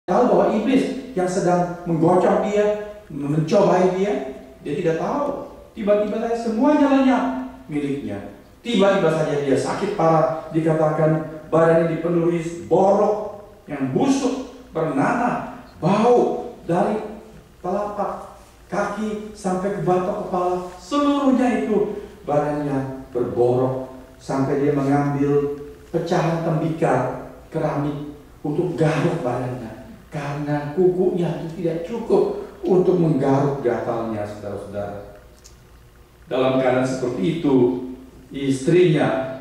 tahu bahwa iblis yang sedang menggocok dia, mencobai dia tidak tahu. Tiba-tiba saja semuanya lenyap miliknya. Tiba-tiba saja dia sakit parah, dikatakan badannya dipenuhi borok yang busuk, bernanah, bau dari telapak kaki sampai ke batok kepala, seluruhnya itu badannya berborok sampai dia mengambil pecahan tembikar keramik untuk garuk badannya karena kukunya itu tidak cukup untuk menggaruk gatalnya, saudara-saudara. Dalam keadaan seperti itu, istrinya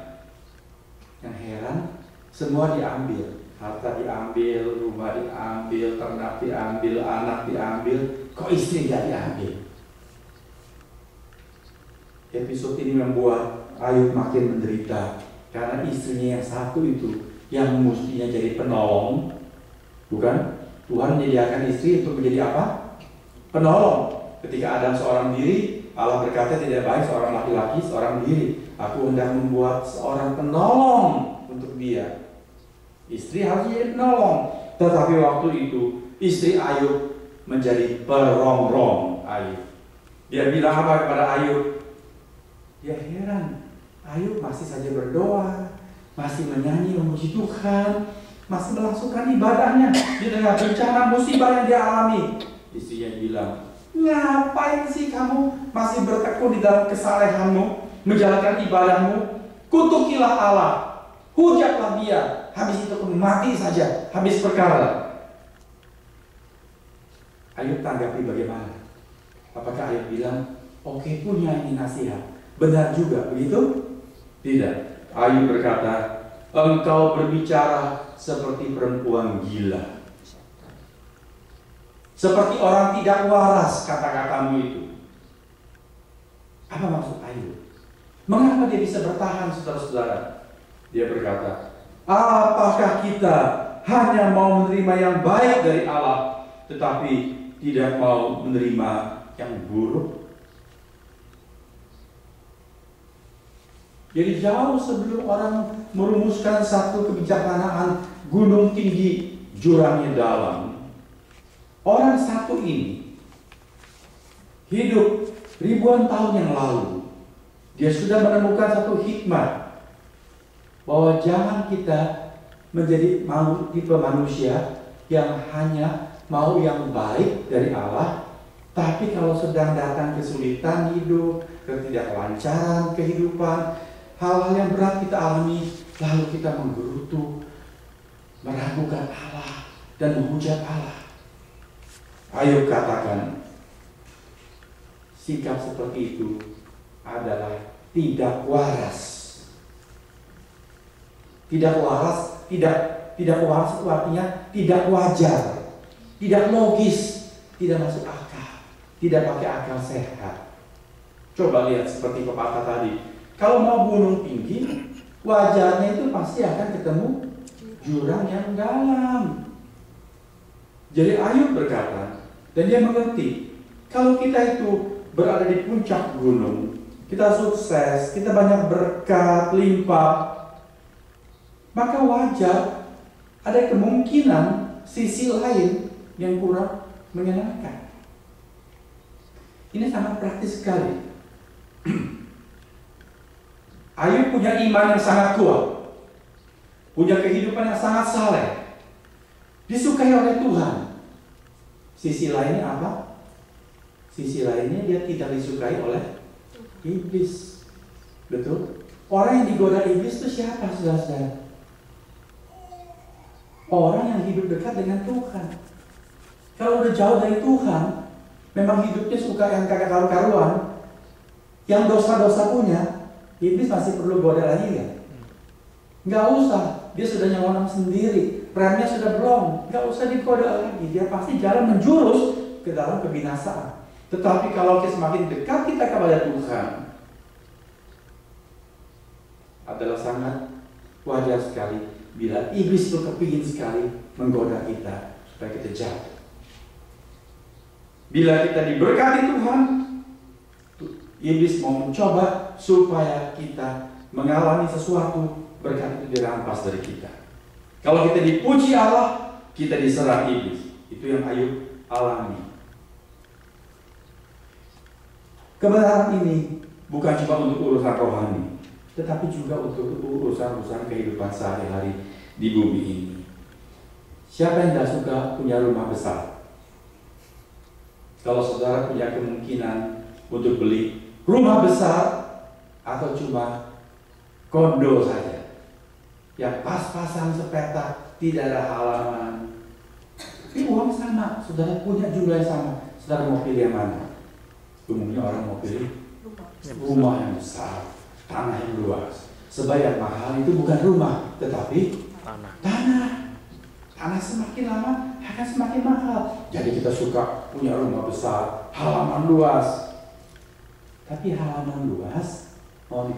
yang heran, semua diambil, harta diambil, rumah diambil, ternak diambil, anak diambil, kok istri tidak diambil? Episode ini membuat Ayub makin menderita karena istrinya yang satu itu yang mestinya jadi penolong, bukan? Tuhan menyediakan istri untuk menjadi apa? Penolong. Ketika Adam seorang diri, Allah berkata tidak baik seorang laki-laki seorang diri. Aku hendak membuat seorang penolong untuk dia. Istri harus jadi penolong. Tetapi waktu itu istri Ayub menjadi perongrong Ayub. Dia bilang apa kepada Ayub? Dia heran. Ayub masih saja berdoa, masih menyanyi memuji Tuhan, masih melangsungkan ibadahnya di tengah bencana musibah yang dia alami. Istrinya bilang, ngapain sih kamu masih bertekun di dalam kesalehanmu, menjalankan ibadahmu? Kutukilah Allah, hujatlah dia, habis itu mati saja, habis perkara. Ayub tanggapi bagaimana? Apakah Ayub bilang, oke, punya ini nasihat, benar juga, begitu? Tidak. Ayub berkata, engkau berbicara seperti perempuan gila, seperti orang tidak waras kata-katamu itu. Apa maksud Ayub? Mengapa dia bisa bertahan, saudara-saudara? Dia berkata, apakah kita hanya mau menerima yang baik dari Allah, tetapi tidak mau menerima yang buruk? Jadi jauh sebelum orang merumuskan satu kebijaksanaan, gunung tinggi, jurangnya dalam, orang satu ini hidup ribuan tahun yang lalu. Dia sudah menemukan satu hikmah bahwa jangan kita menjadi tipe manusia yang hanya mau yang baik dari Allah, tapi kalau sedang datang kesulitan hidup, ketidaklancaran kehidupan, hal-hal yang berat kita alami, lalu kita menggerutu, meragukan Allah dan menghujat Allah. Ayub katakan, sikap seperti itu adalah tidak waras. Tidak waras, tidak waras itu artinya tidak wajar, tidak logis, tidak masuk akal, tidak pakai akal sehat. Coba lihat seperti pepatah tadi. Kalau mau gunung tinggi, wajarnya itu pasti akan ketemu jurang yang dalam. Jadi Ayub berkata, dan dia mengerti, kalau kita itu berada di puncak gunung, kita sukses, kita banyak berkat, limpah, maka wajar ada kemungkinan sisi lain yang kurang menyenangkan. Ini sangat praktis sekali. Ayub punya iman yang sangat kuat, punya kehidupan yang sangat saleh, disukai oleh Tuhan. Sisi lainnya apa? Sisi lainnya dia tidak disukai oleh iblis. Betul? Orang yang digoda iblis itu siapa, saudara-saudara? Orang yang hidup dekat dengan Tuhan. Kalau udah jauh dari Tuhan, memang hidupnya suka yang kagak karu-karuan, yang dosa-dosa punya, iblis masih perlu goda lagi nggak? Nggak usah, dia sudah nyelonong sendiri, remnya sudah belum, nggak usah digoda lagi, dia pasti jalan menjurus ke dalam kebinasaan. Tetapi kalau semakin dekat kita kepada Tuhan, adalah sangat wajar sekali bila iblis itu kepingin sekali menggoda kita supaya kita jatuh. Bila kita diberkati Tuhan, iblis mau mencoba supaya kita mengalami sesuatu, berkat itu dirampas dari kita. Kalau kita dipuji Allah, kita diserang iblis. Itu yang Ayub alami. Kebenaran ini bukan cuma untuk urusan rohani, tetapi juga untuk urusan-urusan kehidupan sehari-hari di bumi ini. Siapa yang tidak suka punya rumah besar? Kalau saudara punya kemungkinan untuk beli rumah besar atau cuma kondo saja, yang pas-pasan sepetak, tidak ada halaman, tapi uang sama, saudara punya jumlah yang sama, saudara mau pilih yang mana? Umumnya orang mau pilih rumah yang besar, tanah yang luas. Sebab yang mahal itu bukan rumah, tetapi tanah. Tanah semakin lama akan semakin mahal. Jadi kita suka punya rumah besar, halaman luas. Tapi halaman luas mau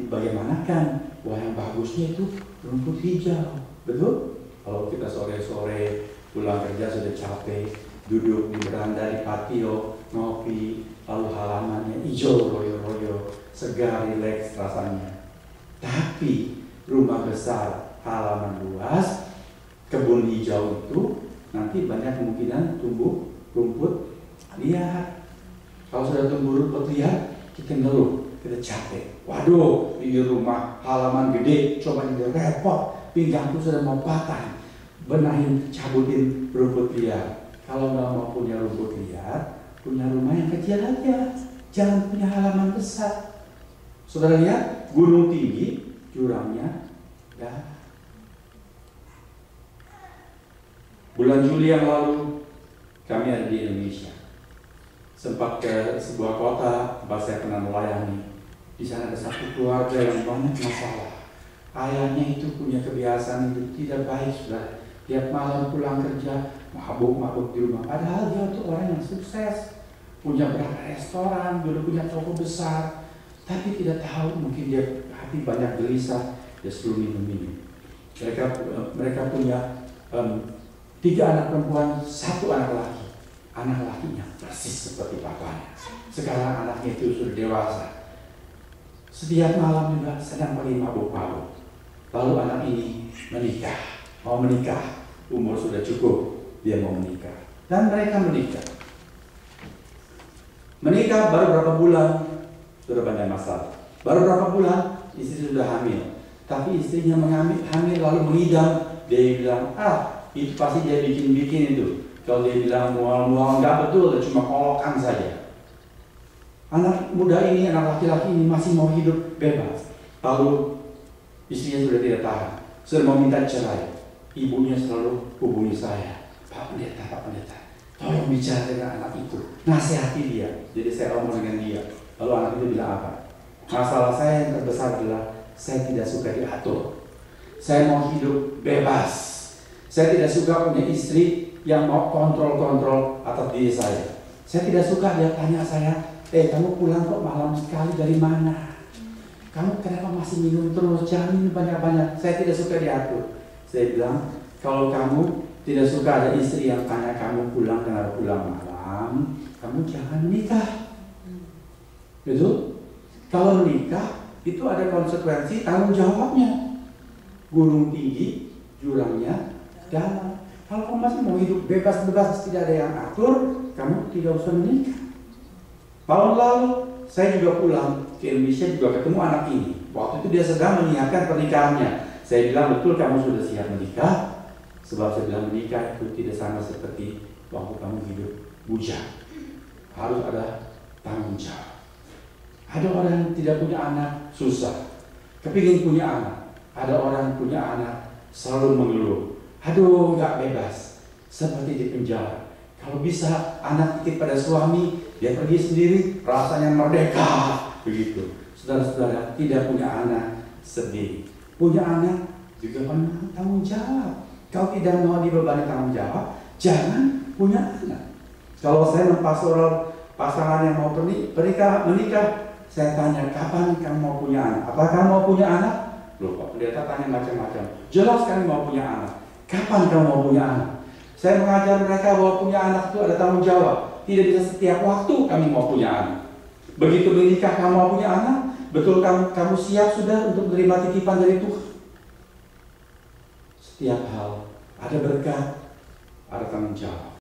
bagaimanakan? Wah, yang bagusnya itu rumput hijau, betul? Kalau kita sore-sore pulang kerja sudah capek, duduk di beranda di patio, ngopi, lalu halamannya hijau royo-royo, segar, rileks rasanya. Tapi rumah besar, halaman luas, kebun hijau itu nanti banyak kemungkinan tumbuh rumput liar. Kalau sudah tumbuh rumput liar, kita ngeluh, kita capek. Waduh, di rumah halaman gede, coba ini repot, pinggangku sudah mau patah, benahin, cabutin rumput liar. Kalau nggak mau punya rumput liar, punya rumah yang kecil aja, jangan punya halaman besar. Saudara lihat, gunung tinggi, jurangnya darah. Bulan Juli yang lalu, kami ada di Indonesia. Sempat ke sebuah kota tempat saya pernah melayani. Di sana ada satu keluarga yang banyak masalah. Ayahnya itu punya kebiasaan itu tidak baik, sudah. Tiap malam pulang kerja, mabuk-mabuk di rumah. Padahal dia itu orang yang sukses, punya berapa restoran, dulu punya toko besar, tapi tidak tahu, mungkin dia hati banyak gelisah, dia selalu minum-minum. Mereka punya 3 anak perempuan, 1 anak laki. Anak lakinya persis seperti papanya. Sekarang anaknya itu sudah dewasa. Setiap malam juga sedang pergi mabuk-mabuk. Lalu anak ini mau menikah. Umur sudah cukup, dia mau menikah. Dan mereka menikah. Menikah baru berapa bulan, sudah banyak masalah. Baru berapa bulan, istri sudah hamil. Tapi istrinya hamil lalu mengidam. Dia bilang, itu pasti dia bikin-bikin itu. Kalau dia bilang mual-mual, enggak betul, cuma kolokan saja. Anak muda ini, anak laki-laki ini masih mau hidup bebas. Lalu istrinya sudah tidak tahan, sudah mau minta cerai. Ibunya selalu hubungi saya, Pak Pendeta, tolong bicara dengan anak itu, nasihati dia. Jadi saya omong dengan dia. Lalu anak itu bilang apa? Masalah saya yang terbesar adalah saya tidak suka diatur. Saya mau hidup bebas. Saya tidak suka punya istri yang mau kontrol atas diri saya. Saya tidak suka dia tanya saya, kamu pulang kok malam sekali dari mana? Kamu kenapa masih minum terus? Jangan minum banyak-banyak. Saya tidak suka diatur. Saya bilang, kalau kamu tidak suka ada istri yang tanya kamu pulang kenapa pulang malam, kamu jangan menikah. Betul? Kalau menikah, itu ada konsekuensi tanggung jawabnya. Gunung tinggi, jurangnya dalam. Kalau kamu masih mau hidup bebas-bebas, tidak ada yang atur, kamu tidak usah menikah. Tahun lalu, saya juga pulang ke Indonesia, juga ketemu anak ini. Waktu itu dia sedang menyiapkan pernikahannya. Saya bilang, betul kamu sudah siap menikah? Sebab saya bilang menikah itu tidak sama seperti waktu kamu hidup bujang. Harus ada tanggung jawab. Ada orang yang tidak punya anak, susah. Kepingin punya anak. Ada orang punya anak, selalu mengeluh. Aduh, gak bebas. Seperti di penjara. Kalau bisa anak titip pada suami, dia pergi sendiri, rasanya merdeka. Begitu. Saudara-saudara, tidak punya anak, sedih. Punya anak juga punya tanggung jawab. Kalau tidak mau dibebani tanggung jawab, jangan punya anak. Kalau saya mempastoral pasangan yang mau menikah, saya tanya, kapan kamu mau punya anak? Apakah kamu mau punya anak? Loh, Pak Pendeta tanya macam-macam. Jelas kami mau punya anak. Kapan kamu mau punya anak? Saya mengajar mereka bahwa punya anak itu ada tanggung jawab. Tidak bisa setiap waktu kami mau punya anak. Begitu menikah kamu mau punya anak, betul kamu siap sudah untuk menerima titipan dari Tuhan? Setiap hal ada berkat, ada tanggung jawab.